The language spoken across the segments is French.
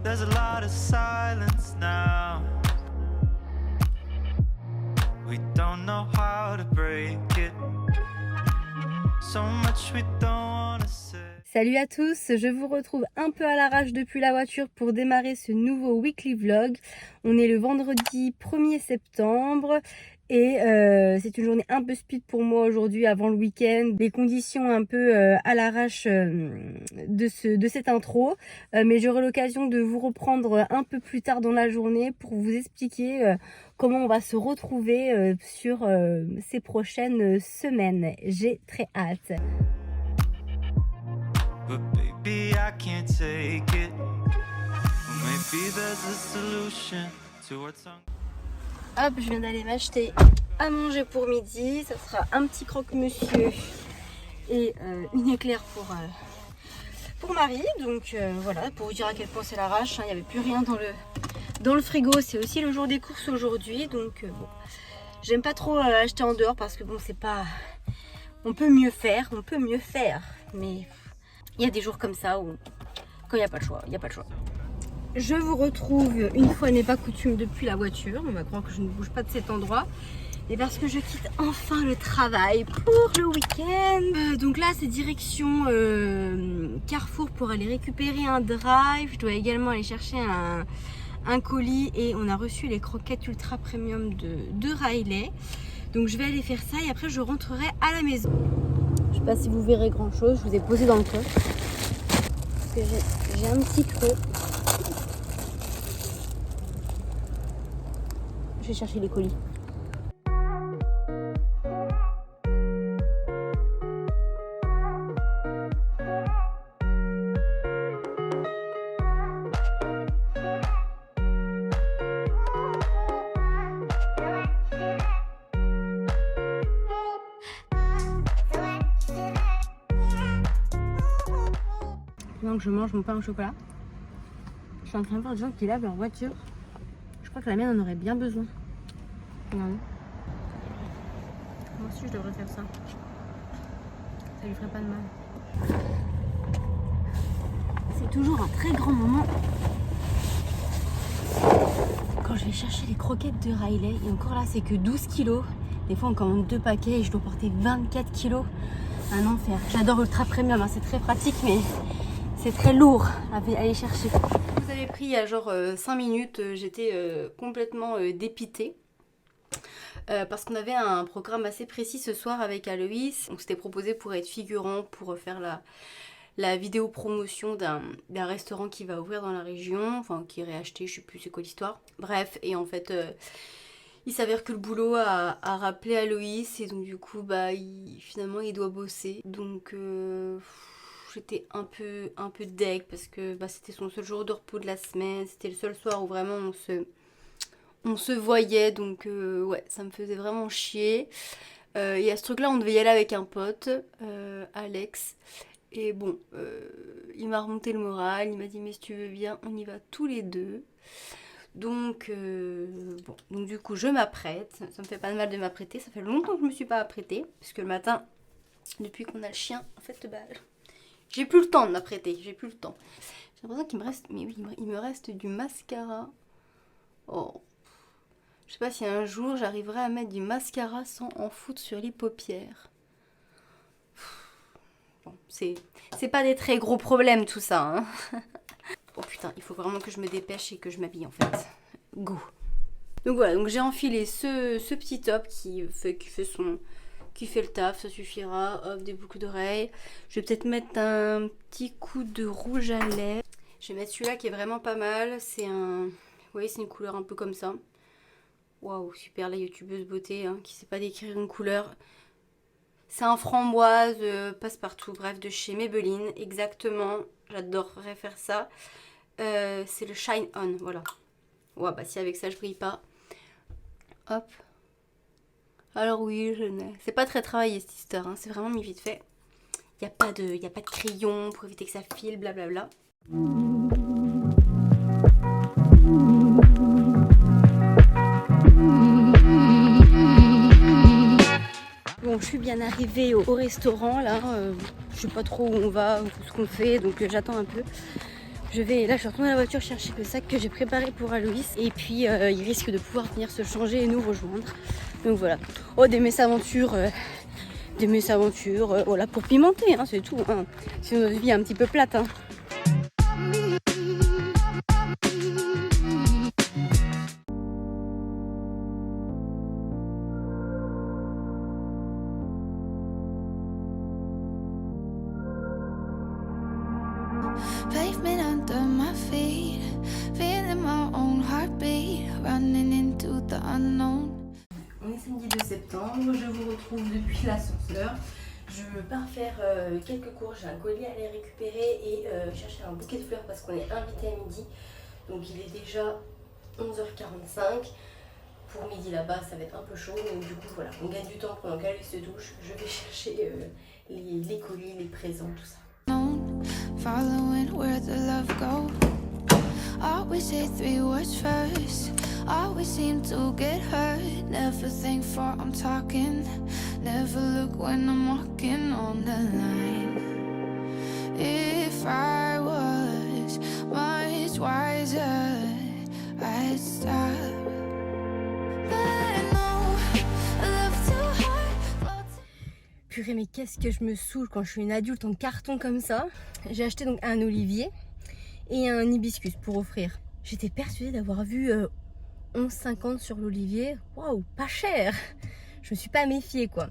There's a lot of silence now. We don't know how to break it. So much we don't wanna say. Salut à tous, je vous retrouve un peu à l'arrache depuis la voiture pour démarrer ce nouveau weekly vlog. On est le vendredi 1er septembre et c'est une journée un peu speed pour moi aujourd'hui avant le week-end. Des conditions un peu à l'arrache de cette intro, mais j'aurai l'occasion de vous reprendre un peu plus tard dans la journée pour vous expliquer comment on va se retrouver sur ces prochaines semaines. J'ai très hâte. But baby, I can't take it. Maybe there's a solution to our tongue. Hop, je viens d'aller m'acheter à manger pour midi. Ça sera un petit croque-monsieur et une éclair pour Marie. Donc voilà, pour vous dire à quel point c'est l'arrache. Il n'y avait plus rien dans le frigo. C'est aussi le jour des courses aujourd'hui. Donc bon, j'aime pas trop acheter en dehors parce que bon, c'est pas... On peut mieux faire, mais il y a des jours comme ça où quand il n'y a pas le choix, Je vous retrouve, une fois n'est pas coutume, depuis la voiture. On va croire que je ne bouge pas de cet endroit. Et parce que je quitte enfin le travail pour le week-end. Donc là, c'est direction Carrefour pour aller récupérer un drive. Je dois également aller chercher un colis. Et on a reçu les croquettes ultra premium de Riley. Donc je vais aller faire ça et après je rentrerai à la maison. Je sais pas si vous verrez grand chose. Je vous ai posé dans le coffre. Parce que j'ai un petit creux. Je vais chercher les colis. Pendant que je mange mon pain au chocolat, je suis en train de voir des gens qui lavent leur voiture. Je crois que la mienne en aurait bien besoin. Regardez. Moi aussi je devrais faire ça. Ça lui ferait pas de mal. C'est toujours un très grand moment quand je vais chercher les croquettes de Riley. Et encore là, c'est que 12 kilos. Des fois on commande 2 paquets et je dois porter 24 kilos. Un enfer. J'adore Ultra Premium, hein. C'est très pratique mais c'est très lourd à aller chercher. Vous avez pris il y a genre 5 minutes, j'étais complètement dépitée. Parce qu'on avait un programme assez précis ce soir avec Aloïs. On s'était proposé pour être figurant, pour faire la vidéo promotion d'un restaurant qui va ouvrir dans la région. Enfin, qui est réacheté, je sais plus c'est quoi l'histoire. Bref, et en fait, il s'avère que le boulot a rappelé Aloïs. Et donc du coup, bah, finalement, il doit bosser. Donc... j'étais un peu deg parce que bah, c'était son seul jour de repos de la semaine. C'était le seul soir où vraiment on se voyait. Donc ouais, ça me faisait vraiment chier. Et à ce truc là, on devait y aller avec un pote, Alex. Et bon, il m'a remonté le moral. Il m'a dit mais si tu veux bien, on y va tous les deux. Donc bon, donc du coup je m'apprête. Ça me fait pas de mal de m'apprêter. Ça fait longtemps que je me suis pas apprêtée. Parce que le matin, depuis qu'on a le chien, en fait bah... j'ai plus le temps de m'apprêter, j'ai l'impression qu'il me reste, mais oui, il me reste du mascara. Oh, je sais pas si un jour j'arriverai à mettre du mascara sans en foutre sur les paupières. Bon, c'est pas des très gros problèmes tout ça, hein. Oh putain, il faut vraiment que je me dépêche et que je m'habille en fait. Go. Donc voilà, donc j'ai enfilé ce petit top qui fait le taf, ça suffira. Hop, des boucles d'oreilles. Je vais peut-être mettre un petit coup de rouge à lèvres. Je vais mettre celui-là qui est vraiment pas mal. C'est un... Vous voyez, c'est une couleur un peu comme ça. Waouh, super, la youtubeuse beauté hein, qui sait pas décrire une couleur. C'est un framboise, passe-partout, bref, de chez Maybelline. Exactement, j'adorerais faire ça. C'est le Shine On, voilà. Ouais, bah si avec ça je brille pas. Hop. Alors oui, je n'ai... C'est pas très travaillé cette histoire, hein. C'est vraiment mis vite fait. Il n'y a pas de crayon pour éviter que ça file, blablabla. Bon, je suis bien arrivée au restaurant là. Je sais pas trop où on va, ou ce qu'on fait, donc j'attends un peu. Là je suis retournée à la voiture chercher le sac que j'ai préparé pour Aloïs. Et puis il risque de pouvoir venir se changer et nous rejoindre. Donc voilà. Oh, des mésaventures. Voilà, pour pimenter, hein, c'est tout. Hein. C'est notre vie un petit peu plate. Hein. Pavement under my feet, feeling my own heartbeat, running into the unknown. On est samedi 2 septembre, je vous retrouve depuis l'ascenseur. Je pars faire quelques cours, j'ai un colis à aller récupérer et chercher un bouquet de fleurs parce qu'on est invité à midi. Donc il est déjà 11h45. Pour midi là-bas, ça va être un peu chaud, donc du coup voilà, on gagne du temps pendant qu'Aloïs se douche. Je vais chercher les colis, les présents, tout ça. Following where the love goes. Always say 3 words first. Always seem to get hurt. Never think before I'm talking. Never look when I'm walking on the line. If I was much wiser, I'd stop. But no, love too hard. Purée, mais qu'est-ce que je me saoule quand je suis une adulte en carton comme ça. J'ai acheté donc un olivier et un hibiscus pour offrir. J'étais persuadée d'avoir vu 11,50 sur l'olivier. Waouh, pas cher. Je me suis pas méfiée quoi.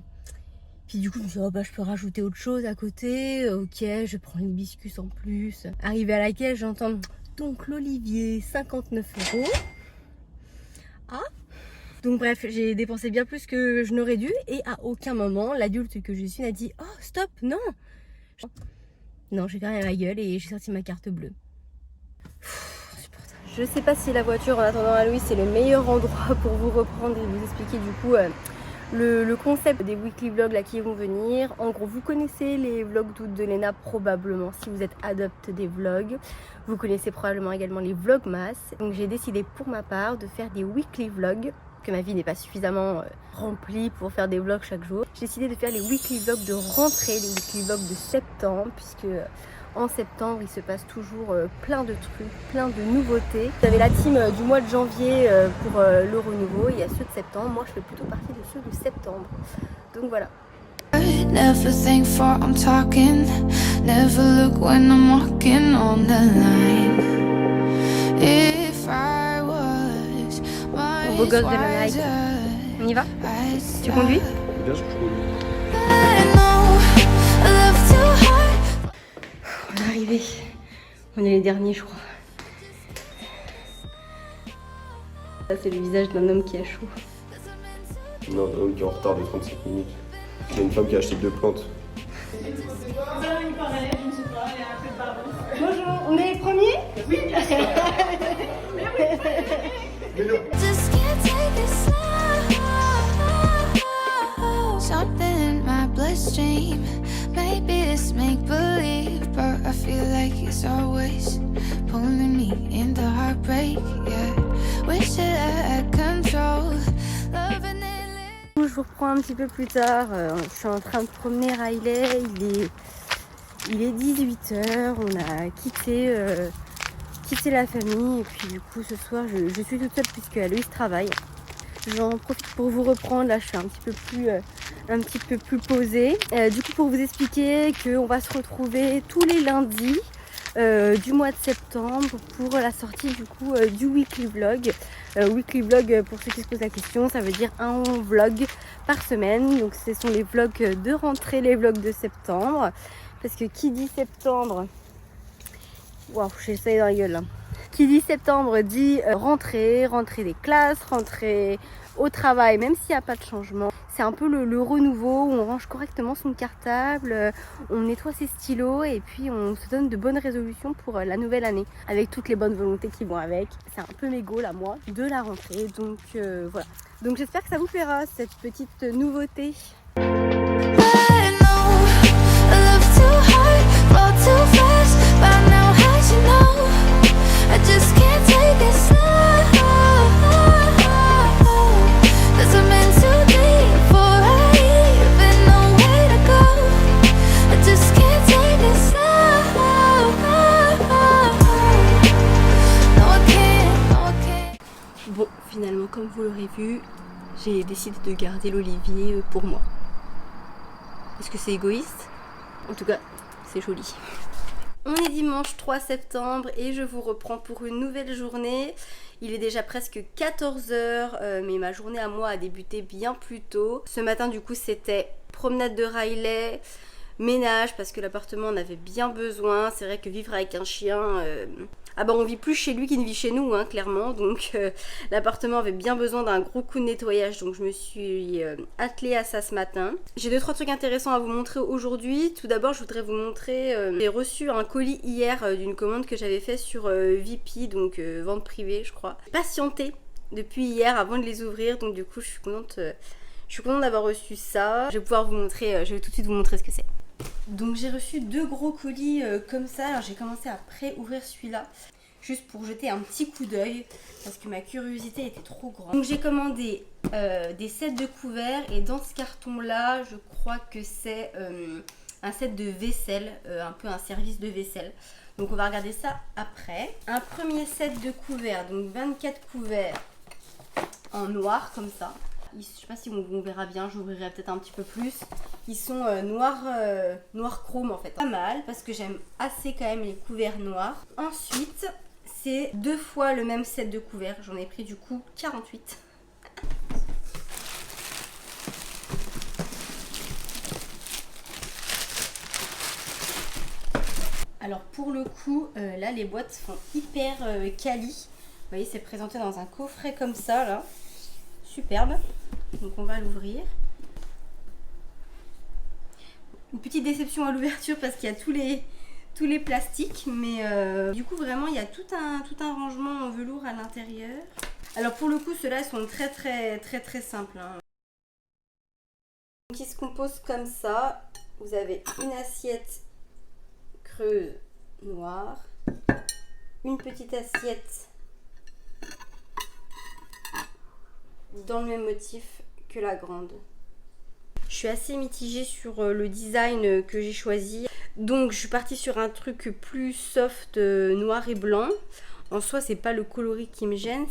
Puis du coup je me suis dit, oh bah je peux rajouter autre chose à côté. Ok, je prends l'hibiscus en plus. Arrivé à la caisse, j'entends donc l'olivier 59 €. Ah. Donc bref, j'ai dépensé bien plus que je n'aurais dû. Et à aucun moment, l'adulte que je suis n'a dit, oh stop, non. Non, j'ai fait rien à la gueule et j'ai sorti ma carte bleue. Je sais pas si la voiture en attendant Aloïs c'est le meilleur endroit pour vous reprendre et vous expliquer du coup le concept des weekly vlogs là qui vont venir. En gros, vous connaissez les vlogs d'août de Léna probablement si vous êtes adepte des vlogs. Vous connaissez probablement également les vlogmas. Donc j'ai décidé pour ma part de faire des weekly vlogs, que ma vie n'est pas suffisamment remplie pour faire des vlogs chaque jour. J'ai décidé de faire les weekly vlogs de rentrée, les weekly vlogs de septembre, puisque en septembre il se passe toujours plein de trucs, plein de nouveautés. Vous avez la team du mois de janvier pour le renouveau, et il y a ceux de septembre. Moi je fais plutôt partie de ceux de septembre. Donc voilà. Never think before I'm talking. Never look when I'm walking on the line. If I was Au beau gosse de la Nike. On y va? Tu conduis? Bien sûr que je conduis. On est arrivé. On est les derniers je crois. Ça c'est le visage d'un homme qui a chaud. Non, un homme qui est en retard de 35 minutes. Il y a une femme qui a acheté 2 plantes. Bonjour, on est les premiers? Oui. Just can't take it slow. Something in my bloodstream. Maybe it's make believe, but I feel like it's always pulling me into heartbreak. Yeah, wish that I had control. Loving it. Je vous reprends un petit peu plus tard. Je suis en train de promener Riley. Il est 18h. On a quitté la famille. Et puis du coup ce soir je suis toute seule puisque Aloïs travaille. J'en profite pour vous reprendre. Là je suis un petit peu plus posée. Du coup pour vous expliquer qu'on va se retrouver tous les lundis du mois de septembre pour la sortie du coup du weekly vlog. Weekly vlog, pour ceux qui se posent la question, ça veut dire un vlog par semaine. Donc ce sont les vlogs de rentrée, les vlogs de septembre. Parce que qui dit septembre, waouh, j'essaye dans la gueule là. Qui dit septembre dit rentrée des classes, rentrée au travail, même s'il n'y a pas de changement. C'est un peu le renouveau où on range correctement son cartable, on nettoie ses stylos et puis on se donne de bonnes résolutions pour la nouvelle année avec toutes les bonnes volontés qui vont avec. C'est un peu mes goals à moi de la rentrée, donc voilà. Donc j'espère que ça vous plaira cette petite nouveauté. j'ai décidé de garder l'olivier pour moi. Est-ce que c'est égoïste? En tout cas, c'est joli. On est dimanche 3 septembre et je vous reprends pour une nouvelle journée. Il est déjà presque 14 h, mais ma journée à moi a débuté bien plus tôt. Ce matin, du coup, c'était promenade de Riley, ménage parce que l'appartement en avait bien besoin. C'est vrai que vivre avec un chien... Ah bah on vit plus chez lui qu'il ne vit chez nous, hein, clairement. Donc l'appartement avait bien besoin d'un gros coup de nettoyage. Donc je me suis attelée à ça ce matin. J'ai 2-3 trucs intéressants à vous montrer aujourd'hui. Tout d'abord je voudrais vous montrer, j'ai reçu un colis hier d'une commande que j'avais fait sur VP, donc vente privée je crois. J'ai patienté depuis hier avant de les ouvrir, donc du coup je suis contente d'avoir reçu ça. Je vais pouvoir vous montrer, je vais tout de suite vous montrer ce que c'est. Donc j'ai reçu 2 gros colis comme ça. Alors j'ai commencé à pré-ouvrir celui-là juste pour jeter un petit coup d'œil parce que ma curiosité était trop grande. Donc j'ai commandé des sets de couverts et dans ce carton là je crois que c'est un set de vaisselle, un peu un service de vaisselle. Donc on va regarder ça après. Un premier set de couverts, donc 24 couverts en noir comme ça. Je sais pas si on verra bien, j'ouvrirai peut-être un petit peu plus. Ils sont noir chrome en fait. Pas mal parce que j'aime assez quand même les couverts noirs. Ensuite, c'est 2 fois le même set de couverts. J'en ai pris du coup 48. Alors pour le coup, là les boîtes sont hyper quali. Vous voyez, c'est présenté dans un coffret comme ça là. Superbe. Donc on va l'ouvrir. Une petite déception à l'ouverture parce qu'il y a tous les plastiques, mais du coup vraiment il y a tout un rangement en velours à l'intérieur. Alors pour le coup ceux-là sont très simples, hein. Donc ils se composent comme ça. Vous avez une assiette creuse noire, une petite assiette dans le même motif que la grande. Je suis assez mitigée sur le design que j'ai choisi. Donc je suis partie sur un truc plus soft, noir et blanc. En soi c'est pas le coloris qui me gêne.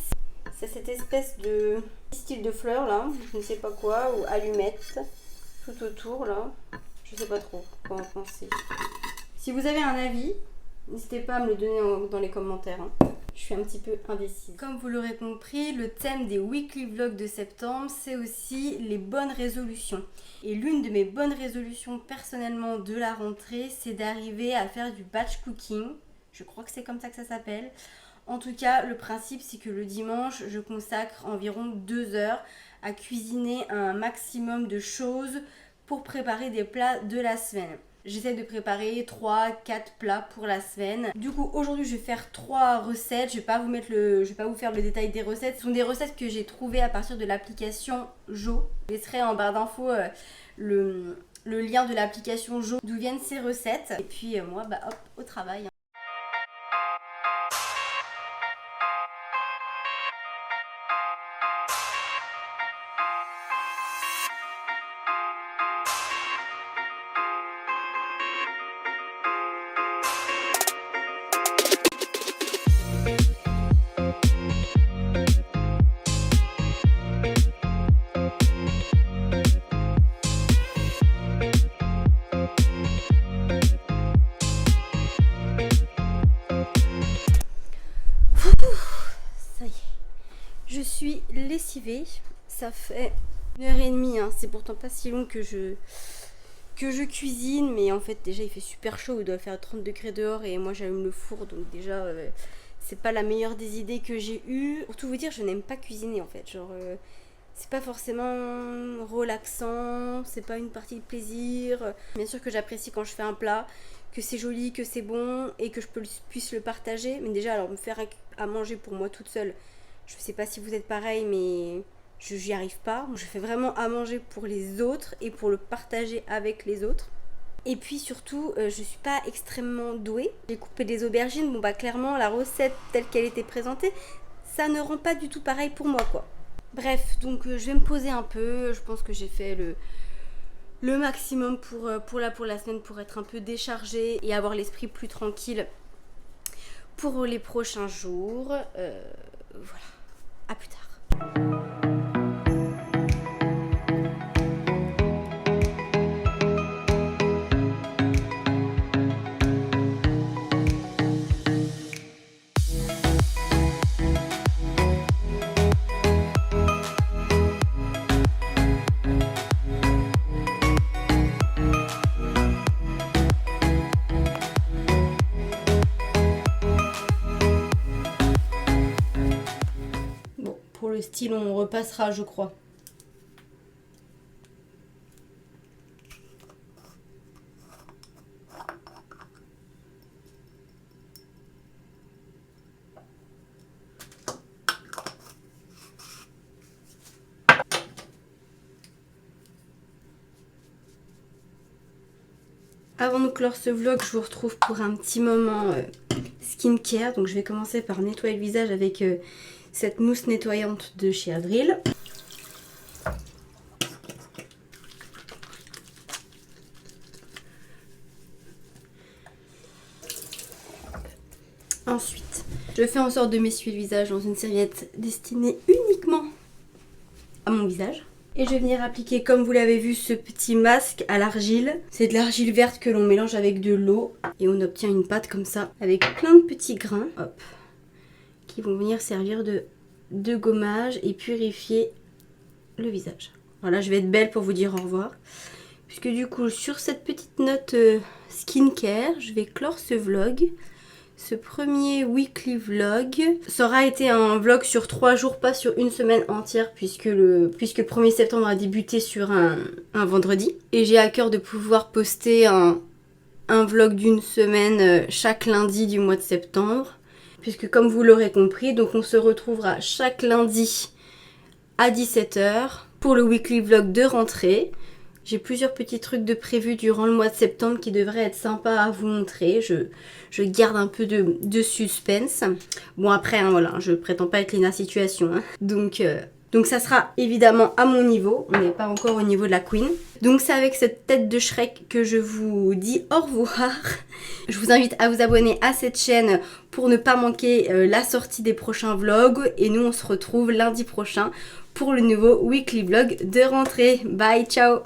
C'est cette espèce de style de fleurs là, je ne sais pas quoi, ou allumettes tout autour là. Je sais pas trop quoi en penser. Si vous avez un avis, n'hésitez pas à me le donner dans les commentaires, hein. Je suis un petit peu indécise. Comme vous l'aurez compris, le thème des weekly vlogs de septembre, c'est aussi les bonnes résolutions. Et l'une de mes bonnes résolutions personnellement de la rentrée, c'est d'arriver à faire du batch cooking. Je crois que c'est comme ça que ça s'appelle. En tout cas, le principe, c'est que le dimanche, je consacre environ 2 heures à cuisiner un maximum de choses pour préparer des plats de la semaine. J'essaie de préparer 3-4 plats pour la semaine. Du coup aujourd'hui je vais faire 3 recettes. Je vais pas vous faire le détail des recettes. Ce sont des recettes que j'ai trouvées à partir de l'application Jo. Je laisserai en barre d'infos le lien de l'application Jo d'où viennent ces recettes. Et puis moi bah hop au travail. Ça y est, je suis lessivée. Ça fait 1h30, hein. C'est pourtant pas si long que je cuisine, mais en fait déjà il fait super chaud, il doit faire 30 degrés dehors et moi j'allume le four, donc déjà c'est pas la meilleure des idées que j'ai eues. Pour tout vous dire, je n'aime pas cuisiner en fait, genre c'est pas forcément relaxant, c'est pas une partie de plaisir. Bien sûr que j'apprécie quand je fais un plat, que c'est joli, que c'est bon et que je puisse le partager, mais déjà alors me faire à manger pour moi toute seule, je sais pas si vous êtes pareil, mais j'y arrive pas. Je fais vraiment à manger pour les autres et pour le partager avec les autres. Et puis surtout, je suis pas extrêmement douée. J'ai coupé des aubergines, bon bah clairement la recette telle qu'elle était présentée, ça ne rend pas du tout pareil pour moi quoi. Bref, donc je vais me poser un peu, je pense que j'ai fait le maximum pour la semaine, pour être un peu déchargée et avoir l'esprit plus tranquille pour les prochains jours. Voilà, à plus tard. style on repassera, je crois. Avant de clore ce vlog, je vous retrouve pour un petit moment skincare. Donc je vais commencer par nettoyer le visage avec cette mousse nettoyante de chez Avril. Ensuite, je fais en sorte de m'essuyer le visage dans une serviette destinée uniquement à mon visage. Et je vais venir appliquer, comme vous l'avez vu, ce petit masque à l'argile. C'est de l'argile verte que l'on mélange avec de l'eau. Et on obtient une pâte comme ça, avec plein de petits grains, hop, qui vont venir servir de gommage et purifier le visage. Voilà, je vais être belle pour vous dire au revoir. Puisque du coup, sur cette petite note skincare, je vais clore ce vlog. Ce premier weekly vlog. Ça aura été un vlog sur 3 jours, pas sur une semaine entière, puisque 1er septembre a débuté sur un vendredi. Et j'ai à cœur de pouvoir poster un vlog d'une semaine chaque lundi du mois de septembre. Puisque comme vous l'aurez compris, donc on se retrouvera chaque lundi à 17 h pour le weekly vlog de rentrée. J'ai plusieurs petits trucs de prévus durant le mois de septembre qui devraient être sympas à vous montrer. Je garde un peu de suspense. Bon après, hein, voilà, je prétends pas être Lena Situation. Hein. Donc ça sera évidemment à mon niveau. On n'est pas encore au niveau de la Queen. Donc c'est avec cette tête de Shrek que je vous dis au revoir. Je vous invite à vous abonner à cette chaîne pour ne pas manquer la sortie des prochains vlogs. Et nous on se retrouve lundi prochain pour le nouveau weekly vlog de rentrée. Bye, ciao!